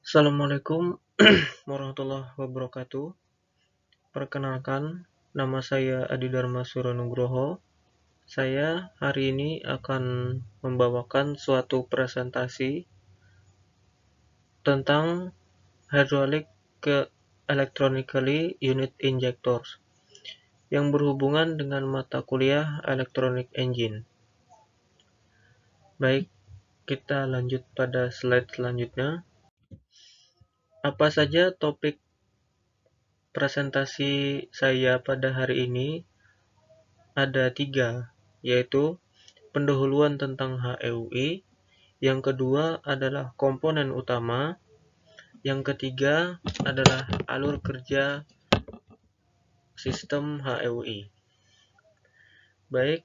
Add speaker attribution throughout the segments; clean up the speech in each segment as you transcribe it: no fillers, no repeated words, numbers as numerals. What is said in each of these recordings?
Speaker 1: Assalamualaikum warahmatullahi wabarakatuh. Perkenalkan, nama saya Adi Dharma Suronugroho. Saya hari ini akan membawakan suatu presentasi tentang hydraulic ke electronically unit injectors yang berhubungan dengan mata kuliah Electronic Engine. Baik, kita lanjut pada slide selanjutnya. Apa saja topik presentasi saya pada hari ini? Ada 3, yaitu pendahuluan tentang HEUI, yang kedua adalah komponen utama, yang ketiga adalah alur kerja sistem HEUI. Baik,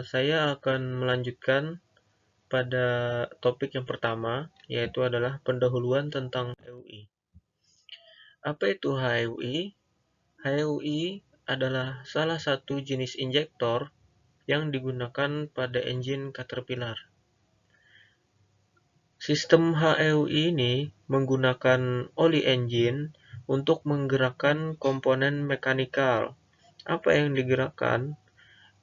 Speaker 1: saya akan melanjutkan pada topik yang pertama, yaitu adalah pendahuluan tentang HEUI. Apa itu HEUI? HEUI adalah salah satu jenis injektor yang digunakan pada engine Caterpillar. Sistem HEUI ini menggunakan oli engine untuk menggerakkan komponen mekanikal. Apa yang digerakkan?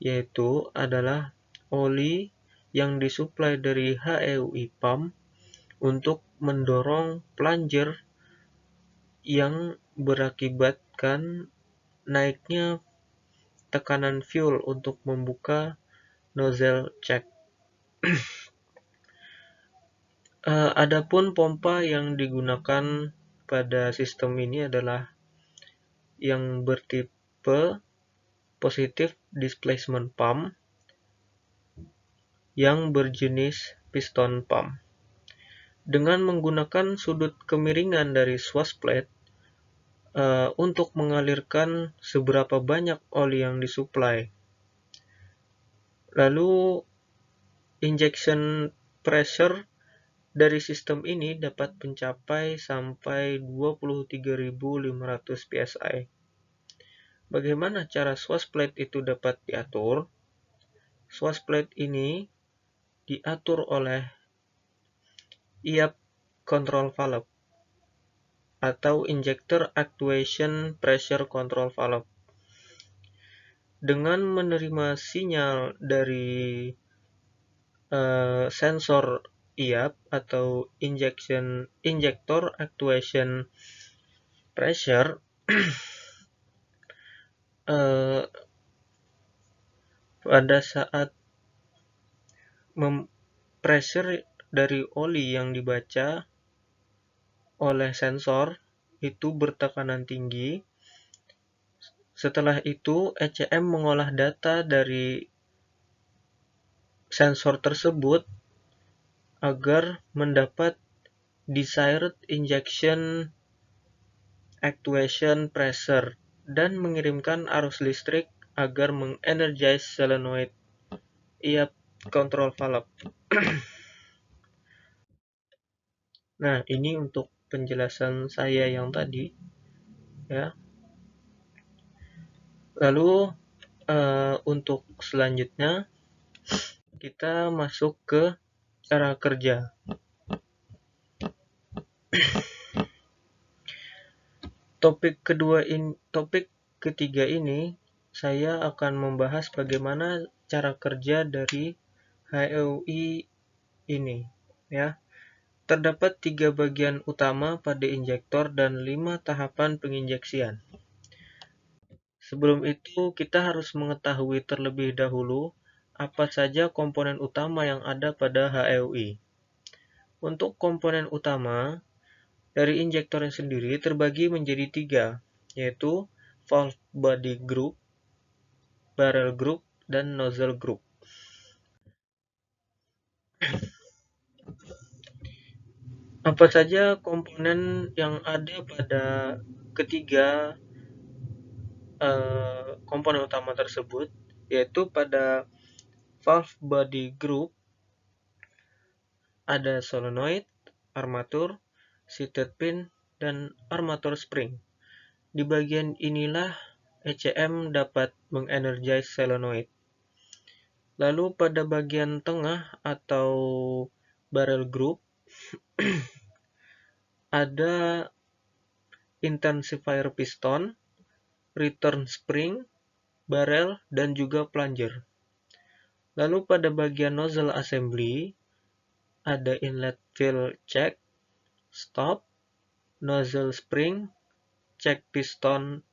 Speaker 1: Yaitu adalah oli yang disuplai dari HEUI pump untuk mendorong plunger yang berakibatkan naiknya tekanan fuel untuk membuka nozzle check. Adapun pompa yang digunakan pada sistem ini adalah yang bertipe positive displacement pump yang berjenis piston pump. Dengan menggunakan sudut kemiringan dari swash plate untuk mengalirkan seberapa banyak oli yang disuplai. Lalu injection pressure dari sistem ini dapat mencapai sampai 23.500 psi. Bagaimana cara swash plate itu dapat diatur? Swash plate ini diatur oleh IAP control valve atau injector actuation pressure control valve. Dengan menerima sinyal dari sensor IAP atau injector actuation pressure, pada saat pressure dari oli yang dibaca oleh sensor itu bertekanan tinggi. Setelah itu ECM mengolah data dari sensor tersebut agar mendapat desired injection actuation pressure dan mengirimkan arus listrik agar mengenergize solenoid IAP control valve. Nah, ini untuk penjelasan saya yang tadi, ya. Lalu untuk selanjutnya kita masuk ke cara kerja. Topik ketiga ini saya akan membahas bagaimana cara kerja dari HEUI ini, ya. Terdapat 3 bagian utama pada injektor dan 5 tahapan penginjeksian. Sebelum itu, kita harus mengetahui terlebih dahulu apa saja komponen utama yang ada pada HEUI. Untuk komponen utama dari injektornya sendiri terbagi menjadi 3, yaitu valve body group, barrel group, dan nozzle group. Apa saja komponen yang ada pada ketiga komponen utama tersebut? Yaitu pada valve body group ada solenoid, armatur, seated pin, dan armatur spring. Di bagian inilah ECM dapat mengenergize solenoid. Lalu pada bagian tengah atau barrel group ada intensifier piston, return spring, barrel, dan juga plunger. Lalu pada bagian nozzle assembly, ada inlet fill check, stop, nozzle spring, check piston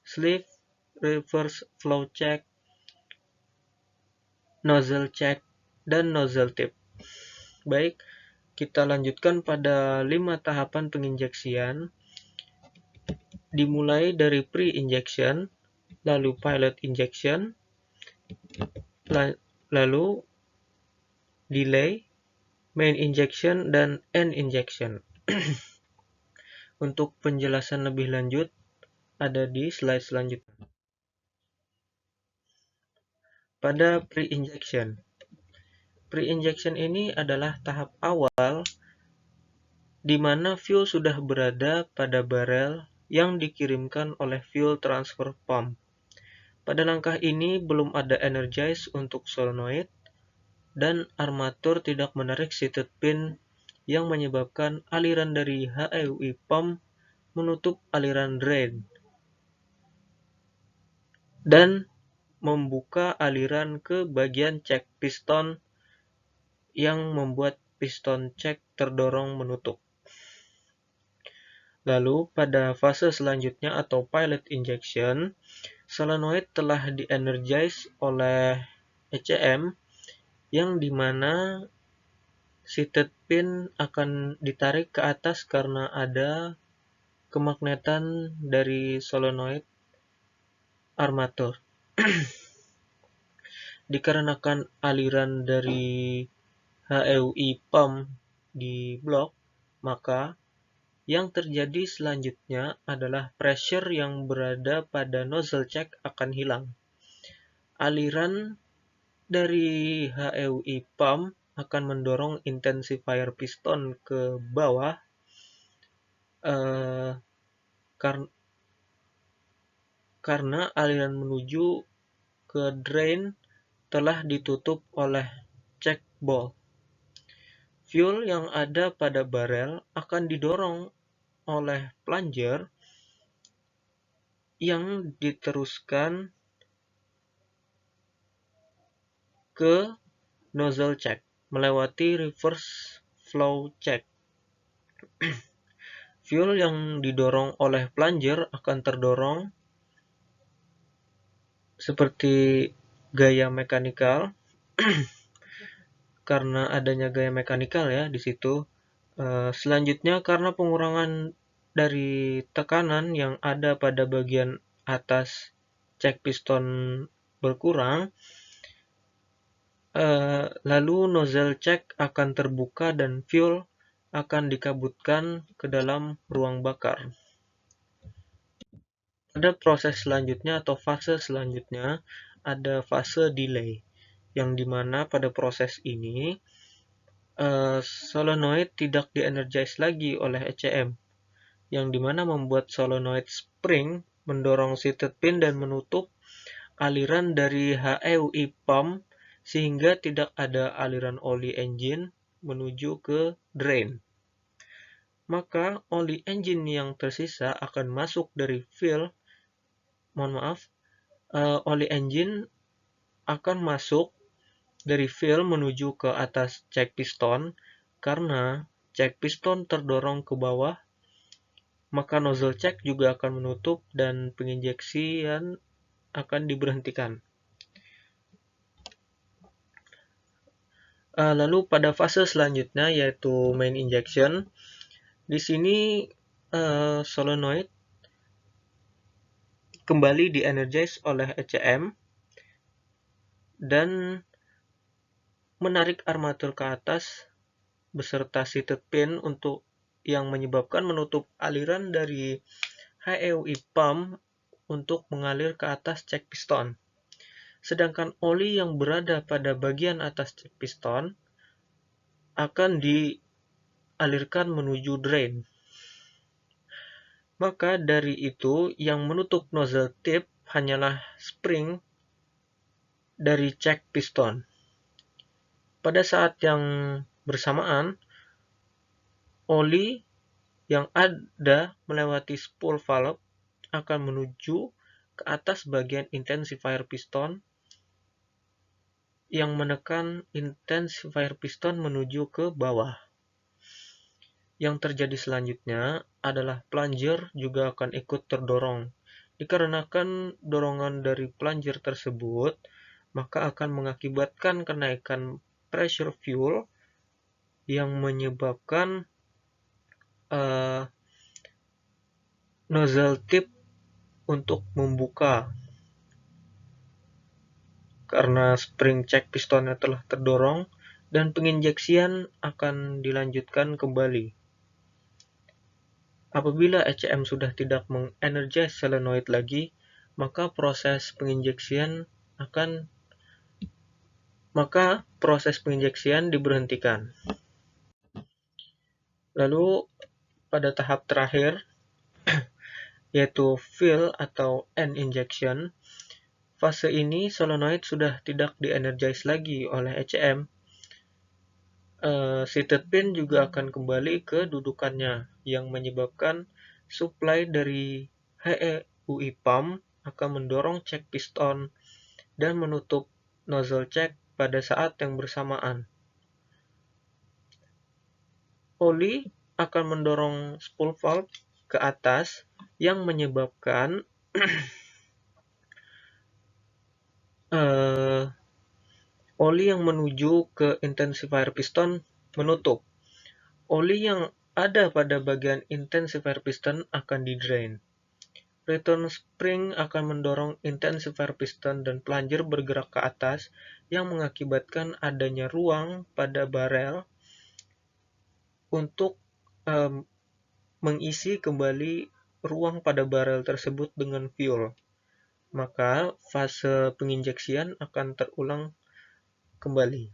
Speaker 1: sleeve, reverse flow check, nozzle check, dan nozzle tip. Baik, kita lanjutkan pada 5 tahapan penginjeksian, dimulai dari pre-injection, lalu pilot injection, lalu delay, main injection, dan end injection. Untuk penjelasan lebih lanjut, ada di slide selanjutnya. Pada pre-injection. Pre-injection ini adalah tahap awal di mana fuel sudah berada pada barel yang dikirimkan oleh fuel transfer pump. Pada langkah ini belum ada energize untuk solenoid dan armatur tidak menarik seated pin yang menyebabkan aliran dari HEUI pump menutup aliran drain dan membuka aliran ke bagian check piston yang membuat piston check terdorong menutup. Lalu pada fase selanjutnya atau pilot injection, solenoid telah di-energize oleh ECM yang dimana seated pin akan ditarik ke atas karena ada kemagnetan dari solenoid armatur. Dikarenakan aliran dari HEUI pump di blok, maka yang terjadi selanjutnya adalah pressure yang berada pada nozzle check akan hilang. Aliran dari HEUI pump akan mendorong intensifier piston ke bawah karena aliran menuju ke drain telah ditutup oleh check ball. Fuel yang ada pada barel akan didorong oleh plunger yang diteruskan ke nozzle check melewati reverse flow check. Fuel yang didorong oleh plunger akan terdorong seperti gaya mekanikal karena adanya gaya mekanikal ya di situ. Selanjutnya karena pengurangan dari tekanan yang ada pada bagian atas check piston berkurang, lalu nozzle check akan terbuka dan fuel akan dikabutkan ke dalam ruang bakar. Pada proses selanjutnya atau fase selanjutnya ada fase delay, yang dimana pada proses ini solenoid tidak di-energize lagi oleh ECM, yang dimana membuat solenoid spring mendorong seated pin dan menutup aliran dari HEUI pump sehingga tidak ada aliran oli engine menuju ke drain. Maka oli engine yang tersisa akan masuk dari fill. Oli engine akan masuk dari fill menuju ke atas check piston. Karena check piston terdorong ke bawah, maka nozzle check juga akan menutup dan penginjeksian akan diberhentikan. Lalu pada fase selanjutnya yaitu main injection, di sini solenoid kembali di-energize oleh ECM dan menarik armatur ke atas beserta seated pin untuk yang menyebabkan menutup aliran dari HEUI pump untuk mengalir ke atas check piston. Sedangkan oli yang berada pada bagian atas check piston akan dialirkan menuju drain. Maka dari itu yang menutup nozzle tip hanyalah spring dari check piston. Pada saat yang bersamaan, oli yang ada melewati spool valve akan menuju ke atas bagian intensifier piston yang menekan intensifier piston menuju ke bawah. Yang terjadi selanjutnya adalah plunger juga akan ikut terdorong. Dikarenakan dorongan dari plunger tersebut, maka akan mengakibatkan kenaikan pressure fuel yang menyebabkan nozzle tip untuk membuka karena spring check pistonnya telah terdorong dan penginjeksian akan dilanjutkan kembali. Apabila ECM sudah tidak mengenergize solenoid lagi, maka proses penginjeksian diberhentikan. Lalu pada tahap terakhir, yaitu fill atau end injection, fase ini solenoid sudah tidak dienergize lagi oleh ECM. Seated pin juga akan kembali ke dudukannya, yang menyebabkan supply dari HEUI pump akan mendorong check piston dan menutup nozzle check pada saat yang bersamaan. Oli akan mendorong spool valve ke atas yang menyebabkan oli yang menuju ke intensifier piston menutup. Oli yang ada pada bagian intensifier piston akan di-drain. Return spring akan mendorong intensifier piston dan plunger bergerak ke atas yang mengakibatkan adanya ruang pada barel untuk mengisi kembali ruang pada barel tersebut dengan fuel. Maka fase penginjeksian akan terulang kembali.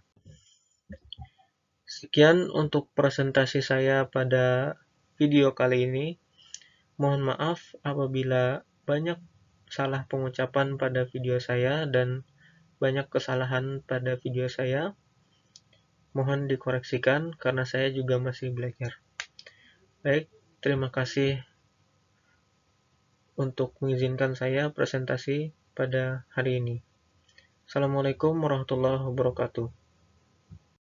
Speaker 1: Sekian untuk presentasi saya pada video kali ini. Mohon maaf apabila banyak salah pengucapan pada video saya dan banyak kesalahan pada video saya. Mohon dikoreksikan karena saya juga masih belajar. Baik, terima kasih untuk mengizinkan saya presentasi pada hari ini. Assalamualaikum warahmatullahi wabarakatuh.